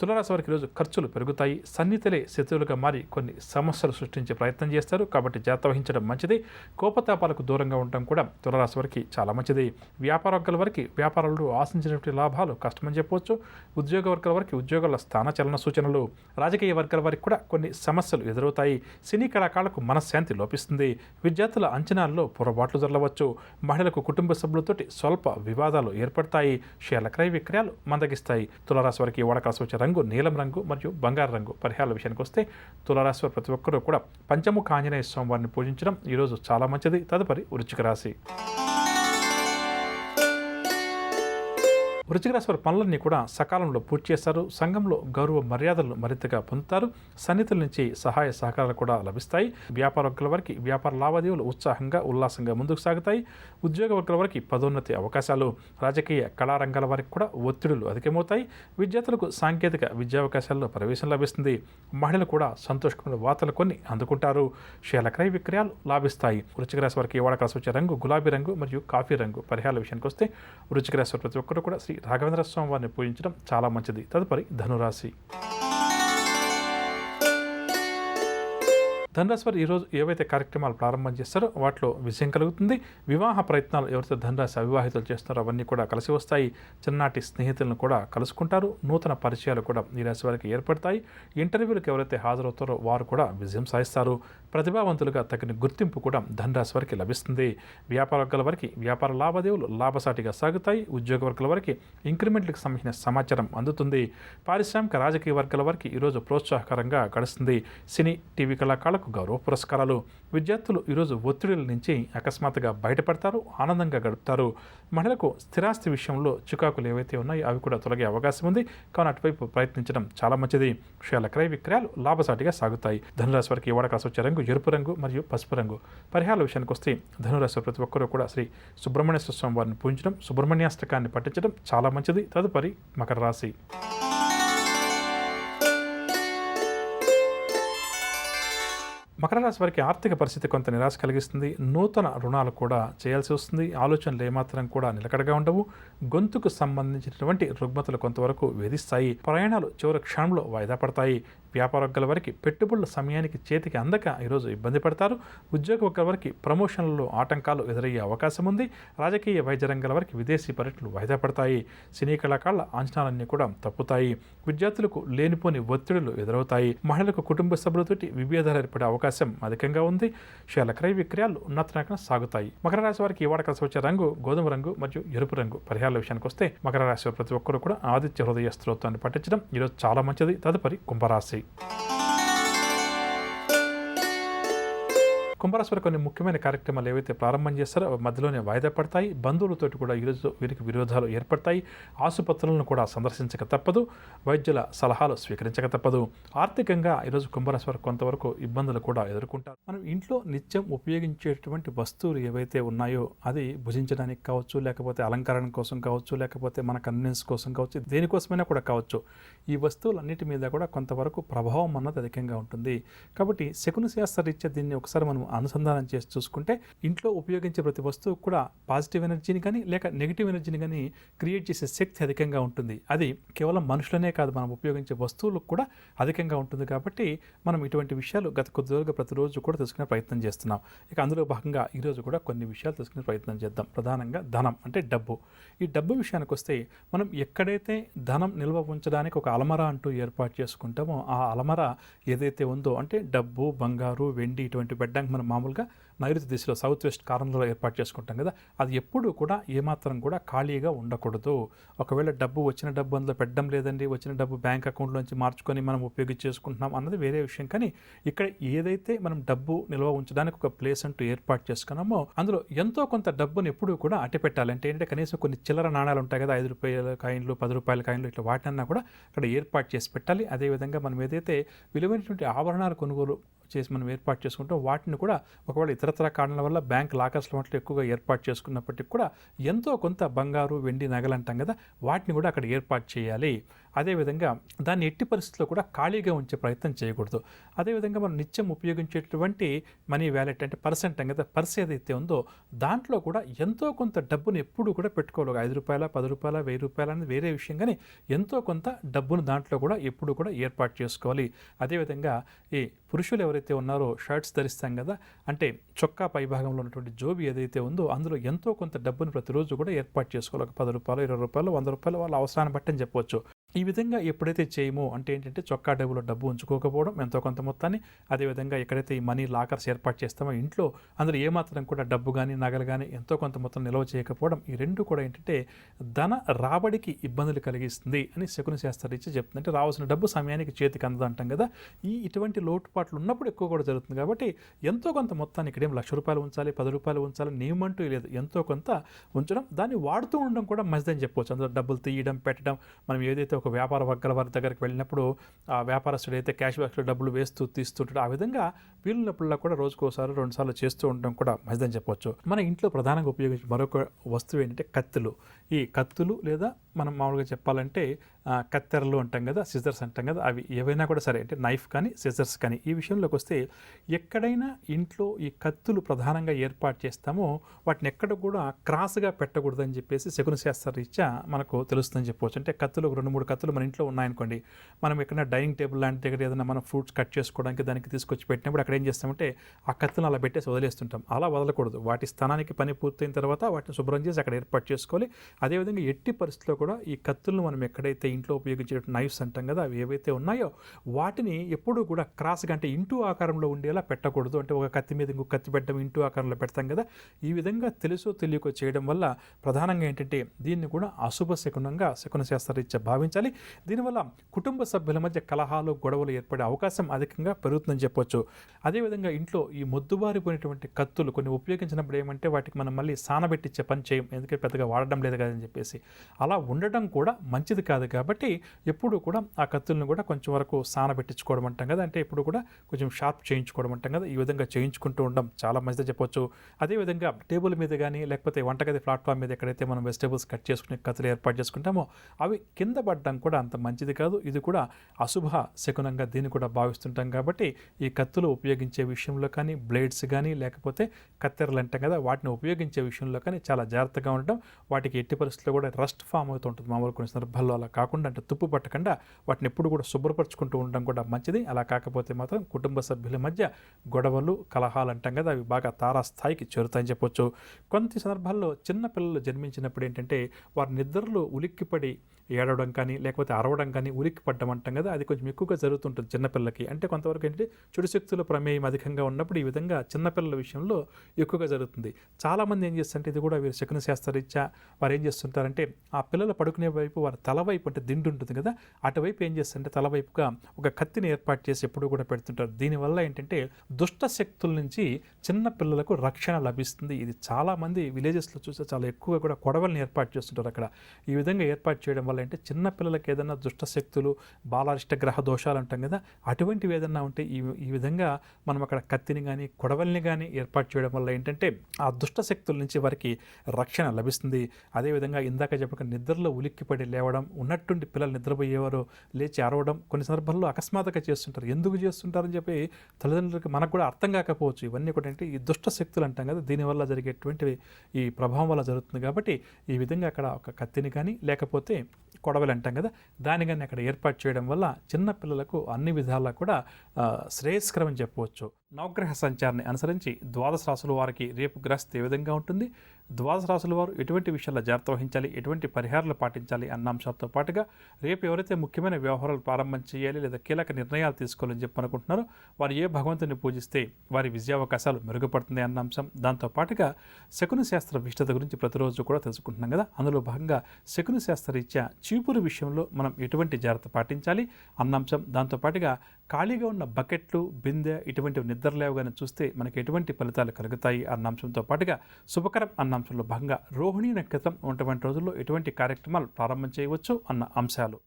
తులారాశి వారికి ఈరోజు ఖర్చులు పెరుగుతాయి. సన్నిహితులే శత్రువులుగా మారి కొన్ని సమస్యలు సృష్టించే ప్రయత్నం చేస్తారు. కాబట్టి జాగ్రత్త వహించడం మంచిది. కోపతాపాలకు దూరంగా ఉండటం కూడా తులారాశి వారికి చాలా మంచిది. వ్యాపార వర్గాల వారికి వ్యాపారాల్లో ఆశించినటువంటి లాభాలు కష్టమని చెప్పవచ్చు. ఉద్యోగ వర్గాల వారికి ఉద్యోగాల స్థానచలన సూచనలు. రాజకీయ వర్గాల వారికి కూడా కొన్ని సమస్యలు ఎదురవుతాయి. సినీ కళాకారులకు మనశ్శాంతి లోపిస్తుంది. విద్యార్థుల అంచనాల్లో పొరపాట్లు జరగవచ్చు. మహిళలకు కుటుంబ సభ్యులతోటి స్వల్ప వివాదాలు ఏర్పడతాయి. షేర్ల క్రయ విక్రయాలు మందగిస్తాయి. తులారాశి వారికి వాడకాల్సి వచ్చే రంగు నీలం రంగు మరియు బంగారు రంగు. పరిహారాల విషయానికి వస్తే తులారాశి వారు ప్రతి ఒక్కరూ కూడా పంచముఖ ఆంజనేయ స్వామి వారిని పూజించడం ఈరోజు చాలా మంచిది. తదుపరి వృశ్చిక రాశి. వృశ్చిక రాశి వారి పనులన్నీ కూడా సకాలంలో పూర్తి చేస్తారు. సంఘంలో గౌరవ మర్యాదలు మరింతగా పొందుతారు. సన్నిహితుల నుంచి సహాయ సహకారాలు కూడా లభిస్తాయి. వ్యాపార వర్గాల వారికి వ్యాపార లావాదేవీలు ఉత్సాహంగా ఉల్లాసంగా ముందుకు సాగుతాయి. ఉద్యోగ వర్గాల వారికి పదోన్నతి అవకాశాలు. రాజకీయ కళారంగాల వారికి కూడా ఒత్తిడులు అధికమవుతాయి. విద్యార్థులకు సాంకేతిక విద్యావకాశాల్లో ప్రవేశం లభిస్తుంది. మహిళలు కూడా సంతోషకరమైన వార్తలు కొన్ని అందుకుంటారు. షేర్ల క్రయ విక్రయాలు లాభిస్తాయి. వృశ్చిక రాశి వారికి వాడకాల్సి వచ్చే రంగు గులాబీ రంగు మరియు కాఫీ రంగు. పరిహారాల విషయానికి వస్తే వృశ్చిక రాశి వారు ప్రతి ఒక్కరు కూడా శ్రీ రాఘవేంద్ర స్వామి వారిని పూజించడం చాలా మంచిది. తదుపరి ధనురాశి. ధనురాశి వారు ఈరోజు ఏవైతే కార్యక్రమాలు ప్రారంభం చేస్తారో వాటిలో విజయం కలుగుతుంది. వివాహ ప్రయత్నాలు ఎవరైతే ధనురాశి అవివాహితులు చేస్తారో అవన్నీ కూడా కలిసి వస్తాయి. చిన్ననాటి స్నేహితులను కూడా కలుసుకుంటారు. నూతన పరిచయాలు కూడా ఈ రాశి వారికి ఏర్పడతాయి. ఇంటర్వ్యూలకు ఎవరైతే హాజరవుతారో వారు కూడా విజయం సాధిస్తారు. ప్రతిభావంతులుగా తగిన గుర్తింపు కూడా ధనురాశి వారికి లభిస్తుంది. వ్యాపార వర్గాల వారికి వ్యాపార లావాదేవీలు లాభసాటిగా సాగుతాయి. ఉద్యోగ వర్గాల వారికి ఇంక్రిమెంట్లకు సంబంధించిన సమాచారం అందుతుంది. పారిశ్రామిక రాజకీయ వర్గాల వారికి ఈరోజు ప్రోత్సాహకరంగా గడుస్తుంది. సినీ టీవీ కళాకారులకు గౌరవ పురస్కారాలు. విద్యార్థులు ఈరోజు ఒత్తిడిల నుంచి అకస్మాత్తుగా బయటపడతారు. ఆనందంగా గడుపుతారు. మహిళలకు స్థిరాస్తి విషయంలో చికాకులు ఏవైతే ఉన్నాయో అవి కూడా తొలగే అవకాశం ఉంది. కావున అటువైపు ప్రయత్నించడం చాలా మంచిది. షేర్ల క్రయ విక్రయాలు లాభసాటిగా సాగుతాయి. ధనురాశి వారికి వాడకాల్సి వచ్చే రంగు ఎరుపు రంగు మరియు పసుపు రంగు. పరిహారాల విషయానికి వస్తే ధనురాశి ప్రతి ఒక్కరూ కూడా శ్రీ సుబ్రహ్మణ్యేశ్వర స్వామి వారిని పూజించడం, సుబ్రహ్మణ్యాష్టకాన్ని పఠించడం చాలా మంచిది. తదుపరి మకర రాశి. మకర రాశి వారికి ఆర్థిక పరిస్థితి కొంత నిరాశ కలిగిస్తుంది. నూతన రుణాలు కూడా చేయాల్సి వస్తుంది. ఆలోచనలు ఏమాత్రం కూడా నిలకడగా ఉండవు. గొంతుకు సంబంధించినటువంటి రుగ్మతలు కొంతవరకు వేధిస్తాయి. ప్రయాణాలు చివరి క్షణంలో వాయిదా పడతాయి. వ్యాపార వర్గాల వారికి పెట్టుబడుల సమయానికి చేతికి అందక ఈరోజు ఇబ్బంది పడతారు. ఉద్యోగ వర్గాల వారికి ప్రమోషన్లలో ఆటంకాలు ఎదురయ్యే అవకాశం ఉంది. రాజకీయ వైద్య రంగాల వారికి విదేశీ పర్యటనలు వాయిదా పడతాయి. సినీ కళాకారుల అంచనాలన్నీ కూడా తప్పుతాయి. విద్యార్థులకు లేనిపోని ఒత్తిడులు ఎదురవుతాయి. మహిళలకు కుటుంబ సభ్యులతోటి విభేదాలు ఏర్పడే అవకాశం అధికంగా ఉంది. షేర్ల క్రయ విక్రయాలు ఉన్నతరంగా సాగుతాయి. మకర రాశి వారికి ఈ వాడకాల్సి వచ్చే రంగు గోధుమ రంగు మరియు ఎరుపు రంగు. పరిహారాల విషయానికి వస్తే మకర రాశి వారు ప్రతి ఒక్కరూ కూడా ఆదిత్య హృదయ స్తోత్రాన్ని పఠించడం ఈరోజు చాలా మంచిది. తదుపరి కుంభరాశి. కుంభరాశి వారు కొన్ని ముఖ్యమైన కార్యక్రమాలు ఏవైతే ప్రారంభం చేస్తారో మధ్యలోనే వాయిదా పడతాయి. బంధువులతోటి కూడా ఈరోజు వీరికి విరోధాలు ఏర్పడతాయి. ఆసుపత్రులను కూడా సందర్శించక తప్పదు. వైద్యుల సలహాలు స్వీకరించక తప్పదు. ఆర్థికంగా ఈరోజు కుంభరాశి వారు కొంతవరకు ఇబ్బందులు కూడా ఎదుర్కొంటారు. మనం ఇంట్లో నిత్యం ఉపయోగించేటువంటి వస్తువులు ఏవైతే ఉన్నాయో అది భుజించడానికి కావచ్చు, లేకపోతే అలంకరణ కోసం కావచ్చు, లేకపోతే మన కన్వీనియన్స్ కోసం కావచ్చు, దేనికోసమైనా కూడా కావచ్చు. ఈ వస్తువులన్నిటి మీద కూడా కొంతవరకు ప్రభావం అన్నది అధికంగా ఉంటుంది. కాబట్టి శకున శాస్త్ర రీత్యా దీన్ని ఒకసారి మనం అనుసంధానం చేసి చూసుకుంటే ఇంట్లో ఉపయోగించే ప్రతి వస్తువు కూడా పాజిటివ్ ఎనర్జీని కానీ లేక నెగిటివ్ ఎనర్జీని కానీ క్రియేట్ చేసే శక్తి అధికంగా ఉంటుంది. అది కేవలం మనుషులనే కాదు, మనం ఉపయోగించే వస్తువులకు కూడా అధికంగా ఉంటుంది. కాబట్టి మనం ఇటువంటి విషయాలు గత కొద్ది రోజులుగా ప్రతిరోజు కూడా తెలుసుకునే ప్రయత్నం చేస్తున్నాం. ఇక అందులో భాగంగా ఈరోజు కూడా కొన్ని విషయాలు తెలుసుకునే ప్రయత్నం చేద్దాం. ప్రధానంగా ధనం అంటే డబ్బు. ఈ డబ్బు విషయానికి వస్తే మనం ఎక్కడైతే ధనం నిల్వ ఉంచడానికి ఒక అలమరా అంటూ ఏర్పాటు చేసుకుంటామో ఆ అలమరా ఏదైతే ఉందో అంటే డబ్బు, బంగారు, వెండి ఇటువంటి పెట్టడానికి మనం మామూలుగా నైరుతి దిశలో సౌత్ వెస్ట్ కార్నర్లో ఏర్పాటు చేసుకుంటాం కదా, అది ఎప్పుడూ కూడా ఏమాత్రం కూడా ఖాళీగా ఉండకూడదు. ఒకవేళ వచ్చిన డబ్బు అందులో పెట్టడం లేదండి, వచ్చిన డబ్బు బ్యాంక్ అకౌంట్లోంచి మార్చుకొని మనం ఉపయోగించేసుకుంటున్నాం అన్నది వేరే విషయం. కానీ ఇక్కడ ఏదైతే మనం డబ్బు నిల్వ ఉంచడానికి ఒక ప్లేస్ అంటూ ఏర్పాటు చేసుకున్నామో అందులో ఎంతో కొంత డబ్బును ఎప్పుడూ కూడా అట్టి పెట్టాలి. అంటే ఏంటంటే కనీసం కొన్ని చిల్లర నాణాలు ఉంటాయి కదా, 5 రూపాయల కాయిన్లు, 10 రూపాయల కాయిన్లు, ఇట్లా వాటినన్నా కూడా అక్కడ ఏర్పాటు చేసి పెట్టాలి. అదేవిధంగా మనం ఏదైతే విలువైనటువంటి ఆభరణాలు కొనుగోలు చేసి మనం ఏర్పాటు చేసుకుంటాం వాటిని కూడా ఒకవేళ ఇతరతర కారణాల వల్ల బ్యాంక్ లాకర్స్లో వాటిలో ఎక్కువగా ఏర్పాటు చేసుకున్నప్పటికీ కూడా ఎంతో కొంత బంగారు, వెండి నగలు అంటాం కదా, వాటిని కూడా అక్కడ ఏర్పాటు చేయాలి. అదేవిధంగా దాన్ని ఎట్టి పరిస్థితుల్లో కూడా ఖాళీగా ఉంచే ప్రయత్నం చేయకూడదు. అదేవిధంగా మనం నిత్యం ఉపయోగించేటువంటి మనీ వ్యాలెట్ అంటే పర్స్ అంటాం కదా, పర్స్ ఏదైతే ఉందో దాంట్లో కూడా ఎంతో కొంత డబ్బును ఎప్పుడు కూడా పెట్టుకోవాలి. ఒక ₹5, ₹10, ₹1000 అనేది వేరే విషయం, కానీ ఎంతో కొంత డబ్బును దాంట్లో కూడా ఎప్పుడు కూడా ఏర్పాటు చేసుకోవాలి. అదేవిధంగా ఈ పురుషులు ఎవరైతే ఉన్నారో షర్ట్స్ ధరిస్తాం కదా, అంటే చొక్కా పైభాగంలో ఉన్నటువంటి జోబి ఏదైతే ఉందో అందులో ఎంతో కొంత డబ్బును ప్రతిరోజు కూడా ఏర్పాటు చేసుకోవాలి. ఒక ₹10, ₹20, ₹100 వాళ్ళ అవసరాన్ని బట్టి అని చెప్పవచ్చు. ఈ విధంగా ఎప్పుడైతే చేయమో అంటే ఏంటంటే చొక్కా డబ్బులో డబ్బు ఉంచుకోకపోవడం, ఎంతో కొంత మొత్తాన్ని, అదేవిధంగా ఎక్కడైతే ఈ మనీ లాకర్స్ ఏర్పాటు చేస్తామో ఇంట్లో అందులో ఏమాత్రం కూడా డబ్బు కానీ నగలు కానీ ఎంతో కొంత మొత్తం నిల్వ చేయకపోవడం, ఈ రెండు కూడా ఏంటంటే ధన రాబడికి ఇబ్బందులు కలిగిస్తుంది అని శకున శాస్త్రరీత్యా చెప్తుంది. అంటే రావాల్సిన డబ్బు సమయానికి చేతికి అందదు అంటాం కదా, ఇటువంటి లోటుపాట్లు ఉన్నప్పుడు ఎక్కువ కూడా జరుగుతుంది. కాబట్టి ఎంతో కొంత మొత్తాన్ని ఇక్కడేం ₹1,00,000 ఉంచాలి, ₹10 ఉంచాలి నియమంటూ లేదు, ఎంతో కొంత ఉంచడం, దాన్ని వాడుతూ ఉండడం కూడా మంచిదని చెప్పవచ్చు. అందులో డబ్బులు తీయడం పెట్టడం, మనం ఏదైతే ఒక వ్యాపార వర్గాల వారి దగ్గరికి వెళ్ళినప్పుడు ఆ వ్యాపారస్తుడు అయితే క్యాష్ బ్యాక్స్లో డబ్బులు వేస్తూ తీస్తుంటాడు, ఆ విధంగా వీలున్నప్పుడల్లా కూడా రోజుకోసారి 2 సార్లు చేస్తూ ఉండడం కూడా మంచిదని చెప్పవచ్చు. మన ఇంట్లో ప్రధానంగా ఉపయోగించే మరొక వస్తువు ఏంటంటే కత్తులు. ఈ కత్తులు లేదా మనం మామూలుగా చెప్పాలంటే కత్తెరలు అంటాం కదా, సిజర్స్ అంటాం కదా, అవి ఏవైనా కూడా సరే, అంటే నైఫ్ కానీ సిజర్స్ కానీ, ఈ విషయంలోకి వస్తే ఎక్కడైనా ఇంట్లో ఈ కత్తులు ప్రధానంగా ఏర్పాటు చేస్తామో వాటిని ఎక్కడ కూడా క్రాస్గా పెట్టకూడదని చెప్పేసి శకున శాస్త్ర రీత్యా మనకు తెలుస్తుందని చెప్పవచ్చు. అంటే కత్తులు 2-3 కత్తులు మన ఇంట్లో ఉన్నాయనుకోండి, మనం ఎక్కడైనా డైనింగ్ టేబుల్ లాంటి దగ్గర ఏదైనా మనం ఫ్రూట్స్ కట్ చేసుకోవడానికి దానికి తీసుకొచ్చి పెట్టినప్పుడు అక్కడ ఏం చేస్తామంటే ఆ కత్తులను అలా పెట్టేసి వదిలేస్తుంటాం. అలా వదలకూడదు. వాటి స్థానానికి పని పూర్తయిన తర్వాత వాటిని శుభ్రం చేసి అక్కడ ఏర్పాటు చేసుకోవాలి. అదేవిధంగా ఎట్టి పరిస్థితుల్లో కూడా ఈ కత్తులను మనం ఎక్కడైతే ఇంట్లో ఉపయోగించే నైఫ్స్ అంటాం కదా, అవి ఏవైతే ఉన్నాయో వాటిని ఎప్పుడూ కూడా క్రాస్గా అంటే ఇంటూ ఆకారంలో ఉండేలా పెట్టకూడదు. అంటే ఒక కత్తి మీద ఇంకొక కత్తి పెట్టడం ఇంటూ ఆకారంలో పెడతాం కదా, ఈ విధంగా తెలుసో తెలియకో చేయడం వల్ల ప్రధానంగా ఏంటంటే దీన్ని కూడా అశుభ శకునంగా శకున శాస్త్రరీత్యా భావించాలి. దీనివల్ల కుటుంబ సభ్యుల మధ్య కలహాలు గొడవలు ఏర్పడే అవకాశం అధికంగా పెరుగుతుందని చెప్పొచ్చు. అదేవిధంగా ఇంట్లో ఈ మొద్దుబారిపోయినటువంటి కత్తులు కొన్ని ఉపయోగించినప్పుడు ఏమంటే వాటికి మనం మళ్ళీ సానబెట్టించే పని చేయం, ఎందుకంటే పెద్దగా వాడడం లేదు కదని చెప్పేసి. అలా ఉండడం కూడా మంచిది కాదు. కాబట్టి ఎప్పుడు కూడా ఆ కత్తులను కూడా కొంచెం వరకు సానబెట్టించుకోవడం అంటాం కదా, అంటే ఎప్పుడు కూడా కొంచెం షార్ప్ చేయించుకోవడం అంటాం కదా, ఈ విధంగా చేయించుకుంటూ ఉండడం చాలా మంచిది చెప్పొచ్చు. అదేవిధంగా టేబుల్ మీద కానీ లేకపోతే వంటగది ప్లాట్ఫామ్ మీద ఎక్కడైతే మనం వెజిటేబుల్స్ కట్ చేసుకునే కత్తులు ఏర్పాటు చేసుకుంటామో అవి కింద పడడం కూడా అంత మంచిది కాదు. ఇది కూడా అశుభ శకునంగా దీన్ని కూడా భావిస్తుంటాం. కాబట్టి ఈ కత్తులు ఉపయోగించే విషయంలో కానీ, బ్లేడ్స్ కానీ లేకపోతే కత్తెరలు అంటాం కదా, వాటిని ఉపయోగించే విషయంలో కానీ చాలా జాగ్రత్తగా ఉండడం. వాటికి ఎట్టి పరిస్థితుల్లో కూడా రస్ట్ ఫామ్ అవుతూ ఉంటుంది మామూలు కొన్ని సందర్భాల్లో. అలా కాకుండా అంటే తుప్పు పట్టకుండా వాటిని ఎప్పుడు కూడా శుభ్రపరచుకుంటూ ఉండడం కూడా మంచిది. అలా కాకపోతే మాత్రం కుటుంబ సభ్యుల మధ్య గొడవలు కలహాలు అంటాం కదా, అవి బాగా తారాస్థాయికి చేరుతాయని చెప్పొచ్చు. కొన్ని సందర్భాల్లో చిన్న పిల్లలు జన్మించినప్పుడు ఏంటంటే వారి నిద్రలో ఉలిక్కిపడి ఏడవడం కానీ లేకపోతే అరవడం కానీ ఉలిక్కి పడ్డం అంటాం కదా, అది కొంచెం ఎక్కువగా జరుగుతుంటుంది చిన్నపిల్లలకి. అంటే కొంతవరకు ఏంటంటే చెడు శక్తుల ప్రమేయం అధికంగా ఉన్నప్పుడు ఈ విధంగా చిన్నపిల్లల విషయంలో ఎక్కువగా జరుగుతుంది. చాలామంది ఏం చేస్తారంటే ఇది కూడా వీరు శకున శాస్త్రరీత్యా వారు ఏం చేస్తుంటారంటే ఆ పిల్లలు పడుకునే వైపు వారి తల వైపు అంటే దిండు ఉంటుంది కదా, అటువైపు ఏం చేస్తారంటే తల వైపుగా ఒక కత్తిని ఏర్పాటు చేసి ఎప్పుడు కూడా పెడుతుంటారు. దీనివల్ల ఏంటంటే దుష్ట శక్తుల నుంచి చిన్న పిల్లలకు రక్షణ లభిస్తుంది. ఇది చాలామంది విలేజెస్లో చూస్తే చాలా ఎక్కువగా కూడా కొడవల్ని ఏర్పాటు చేస్తుంటారు అక్కడ. ఈ విధంగా ఏర్పాటు చేయడం వల్ల అంటే చిన్న పిల్లలకి ఏదైనా దుష్ట శక్తులు బాలారిష్ట గ్రహ దోషాలు అంటాం కదా, అటువంటివి ఏదైనా ఉంటే ఈ విధంగా మనం అక్కడ కత్తిని కానీ కొడవల్ని కానీ ఏర్పాటు చేయడం వల్ల ఏంటంటే ఆ దుష్ట శక్తుల నుంచి వారికి రక్షణ లభిస్తుంది. అదేవిధంగా ఇందాక చెప్పక నిద్రలో ఉలిక్కిపడి లేవడం, ఉన్నట్టుండి పిల్లలు నిద్రపోయేవారు లేచి అరవడం కొన్ని సందర్భాల్లో అకస్మాత్తుగా చేస్తుంటారు. ఎందుకు చేస్తుంటారని చెప్పి తల్లిదండ్రులకి మనకు కూడా అర్థం కాకపోవచ్చు. ఇవన్నీ కూడా అంటే ఈ దుష్ట శక్తులు అంటాం కదా, దీనివల్ల జరిగేటువంటివి ఈ ప్రభావం వల్ల జరుగుతుంది. కాబట్టి ఈ విధంగా అక్కడ ఒక కత్తిని కానీ లేకపోతే కొడవలు అంటాం కదా, దాని కానీ అక్కడ ఏర్పాటు చేయడం వల్ల చిన్న పిల్లలకు అన్ని విధాలా కూడా శ్రేయస్కరం అని చెప్పవచ్చు. నవగ్రహ సంచారాన్ని అనుసరించి ద్వాదశ రాశుల వారికి రేపు గ్రహస్థితి ఏ విధంగా ఉంటుంది, ద్వాదశ రాశుల వారు ఎటువంటి విషయాల్లో జాగ్రత్త వహించాలి, ఎటువంటి పరిహారాలు పాటించాలి అన్న అంశాలతో పాటుగా రేపు ఎవరైతే ముఖ్యమైన వ్యవహారాలు ప్రారంభం చేయాలి లేదా కీలక నిర్ణయాలు తీసుకోవాలని చెప్పి అనుకుంటున్నారో వారు ఏ భగవంతుని పూజిస్తే వారి విద్యావకాశాలు మెరుగుపడుతుంది అన్న అంశం, దాంతో పాటుగా శకున శాస్త్ర విశిష్టత గురించి ప్రతిరోజు కూడా తెలుసుకుంటున్నాం కదా, అందులో భాగంగా శకున శాస్త్ర రీత్యా చీపురు విషయంలో మనం ఎటువంటి జాగ్రత్త పాటించాలి అన్న అంశం, దాంతోపాటుగా ఖాళీగా ఉన్న బకెట్లు బిందె ఇటువంటివి నిద్రలేవగానే చూస్తే మనకి ఎటువంటి ఫలితాలు కలుగుతాయి అన్న అంశంతో పాటుగా శుభకరం అన్న అంశంలో భాగంగా రోహిణీ నక్షత్రం ఉన్నటువంటి రోజుల్లో ఎటువంటి కార్యక్రమాలు ప్రారంభం చేయవచ్చు అన్న అంశాలు.